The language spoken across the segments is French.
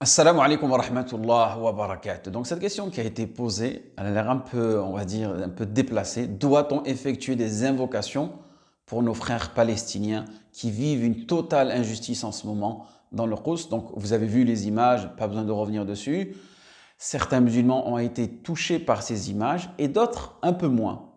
Assalamu alaikum wa rahmatullah wa barakatuh. Donc cette question qui a été posée, elle a l'air un peu, on va dire, un peu déplacée. Doit-on effectuer des invocations pour nos frères palestiniens qui vivent une totale injustice en ce moment dans le Quds? Donc vous avez vu les images, pas besoin de revenir dessus. Certains musulmans ont été touchés par ces images et d'autres un peu moins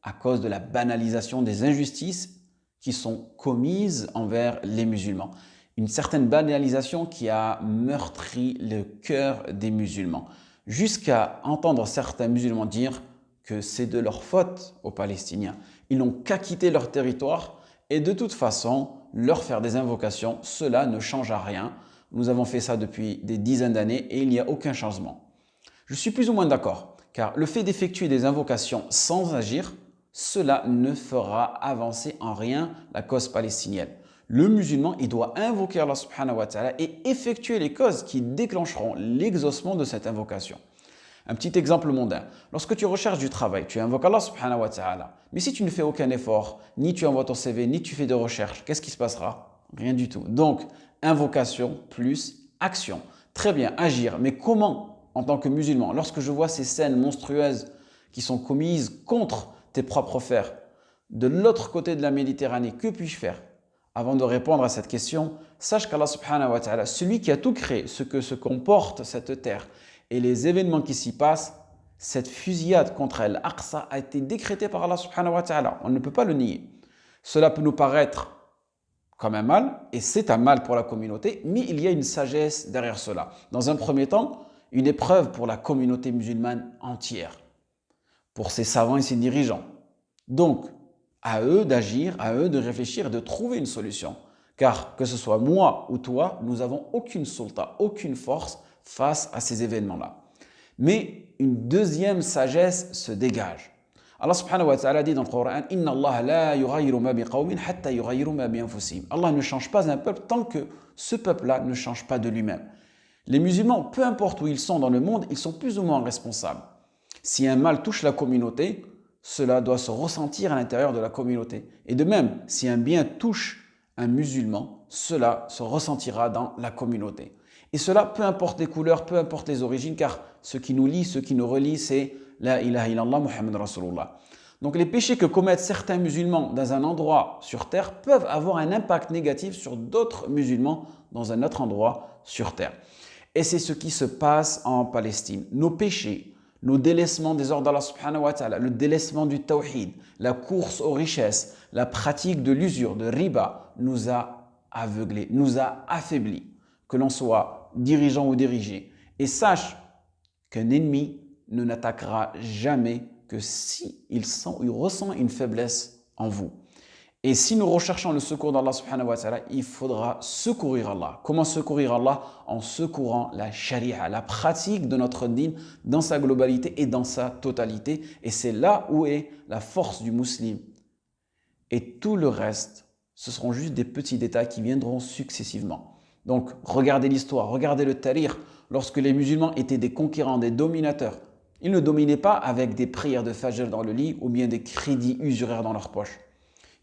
à cause de la banalisation des injustices qui sont commises envers les musulmans. Une certaine banalisation qui a meurtri le cœur des musulmans, jusqu'à entendre certains musulmans dire que c'est de leur faute aux Palestiniens. Ils n'ont qu'à quitter leur territoire et de toute façon, leur faire des invocations, cela ne change à rien. Nous avons fait ça depuis des dizaines d'années et il n'y a aucun changement. Je suis plus ou moins d'accord, car le fait d'effectuer des invocations sans agir, cela ne fera avancer en rien la cause palestinienne. Le musulman, il doit invoquer Allah subhanahu wa ta'ala et effectuer les causes qui déclencheront l'exaucement de cette invocation. Un petit exemple mondain. Lorsque tu recherches du travail, tu invoques Allah subhanahu wa ta'ala. Mais si tu ne fais aucun effort, ni tu envoies ton CV, ni tu fais de recherche, qu'est-ce qui se passera? Rien du tout. Donc, invocation plus action. Très bien, agir. Mais comment, en tant que musulman, lorsque je vois ces scènes monstrueuses qui sont commises contre tes propres frères, de l'autre côté de la Méditerranée, que puis-je faire? Avant de répondre à cette question, sache qu'Allah subhanahu wa ta'ala, celui qui a tout créé, ce que se comporte cette terre et les événements qui s'y passent, cette fusillade contre Al-Aqsa a été décrétée par Allah subhanahu wa ta'ala. On ne peut pas le nier. Cela peut nous paraître comme un mal, et c'est un mal pour la communauté, mais il y a une sagesse derrière cela. Dans un premier temps, une épreuve pour la communauté musulmane entière, pour ses savants et ses dirigeants. Donc, à eux d'agir, à eux de réfléchir et de trouver une solution. Car que ce soit moi ou toi, nous n'avons aucune sulta, aucune force face à ces événements-là. Mais une deuxième sagesse se dégage. Allah subhanahu wa ta'ala dit dans le Coran, Inna Allah la yughayyiru ma biqawmin hatta yughayyiru ma bi anfusihim. Allah ne change pas un peuple tant que ce peuple-là ne change pas de lui-même. Les musulmans, peu importe où ils sont dans le monde, ils sont plus ou moins responsables. Si un mal touche la communauté, cela doit se ressentir à l'intérieur de la communauté. Et de même, si un bien touche un musulman, cela se ressentira dans la communauté. Et cela, peu importe les couleurs, peu importe les origines, car ce qui nous lie, ce qui nous relie, c'est La ilaha illallah Muhammad Rasulullah. Donc les péchés que commettent certains musulmans dans un endroit sur terre peuvent avoir un impact négatif sur d'autres musulmans dans un autre endroit sur terre. Et c'est ce qui se passe en Palestine. Nos péchés, nos délaissements des ordres d'Allah subhanahu wa ta'ala, le délaissement du tawhid, la course aux richesses, la pratique de l'usure, de riba, nous a aveuglés, nous a affaiblis, que l'on soit dirigeant ou dirigé. Et sache qu'un ennemi ne n'attaquera jamais que si il ressent une faiblesse en vous. Et si nous recherchons le secours d'Allah subhanahu wa ta'ala, il faudra secourir Allah. Comment secourir Allah? En secourant la sharia, la pratique de notre dîn dans sa globalité et dans sa totalité. Et c'est là où est la force du musulman. Et tout le reste, ce seront juste des petits détails qui viendront successivement. Donc, regardez l'histoire, regardez le tarikh. Lorsque les musulmans étaient des conquérants, des dominateurs, ils ne dominaient pas avec des prières de fajr dans le lit ou bien des crédits usuraires dans leur poche.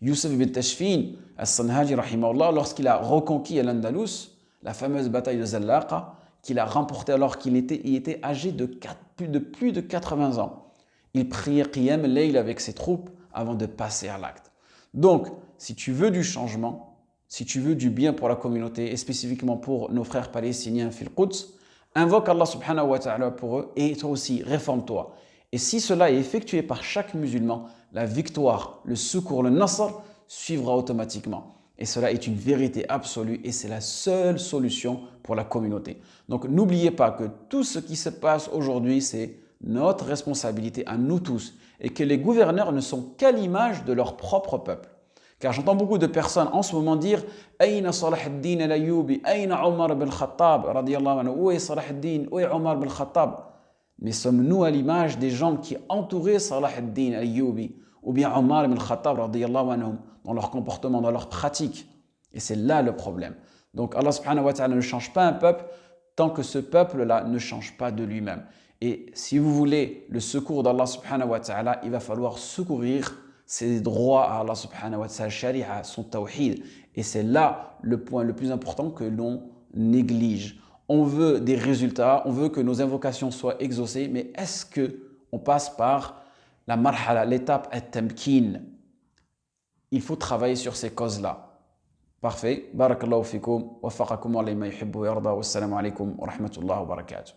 Youssef ibn Tashfin, al-Sanhaji, lorsqu'il a reconquis l'Andalus, la fameuse bataille de Zallaqa, qu'il a remportée alors qu'il était âgé de plus de 80 ans. Il priait Qiyam al-Layl avec ses troupes avant de passer à l'acte. Donc, si tu veux du changement, si tu veux du bien pour la communauté et spécifiquement pour nos frères palestiniens fil Quds, invoque Allah subhanahu wa ta'ala pour eux et toi aussi, réforme-toi. Et si cela est effectué par chaque musulman, la victoire, le secours, le nasr suivra automatiquement. Et cela est une vérité absolue et c'est la seule solution pour la communauté. Donc n'oubliez pas que tout ce qui se passe aujourd'hui, c'est notre responsabilité à nous tous et que les gouverneurs ne sont qu'à l'image de leur propre peuple. Car j'entends beaucoup de personnes en ce moment dire Aïna Salah ad-Din al-Ayyubi, Aïna Omar ibn Khattab, radiyallahu anhu, où est Salah ad-Din, où est Omar ibn Khattab? Mais sommes-nous à l'image des gens qui entouraient Salah ad-Din al-Ayyubi ou bien Omar ibn Khattab, radiyallahu anhu, dans leur comportement, dans leur pratique? Et c'est là le problème. Donc Allah subhanahu wa ta'ala ne change pas un peuple tant que ce peuple-là ne change pas de lui-même. Et si vous voulez le secours d'Allah subhanahu wa ta'ala, il va falloir secourir ses droits à Allah subhanahu wa ta'ala, sharia, son tawhid. Et c'est là le point le plus important que l'on néglige. on veut des résultats, on veut que nos invocations soient exaucées, mais est-ce qu'on passe par la marhala, l'étape at-tamkin? Il faut travailler sur ces causes-là. Parfait. Barakallahu fikum. Waffaqakum wa lima yuhibbu wa yarda. Wassalamu alaikum wa rahmatullahi wa barakatuh.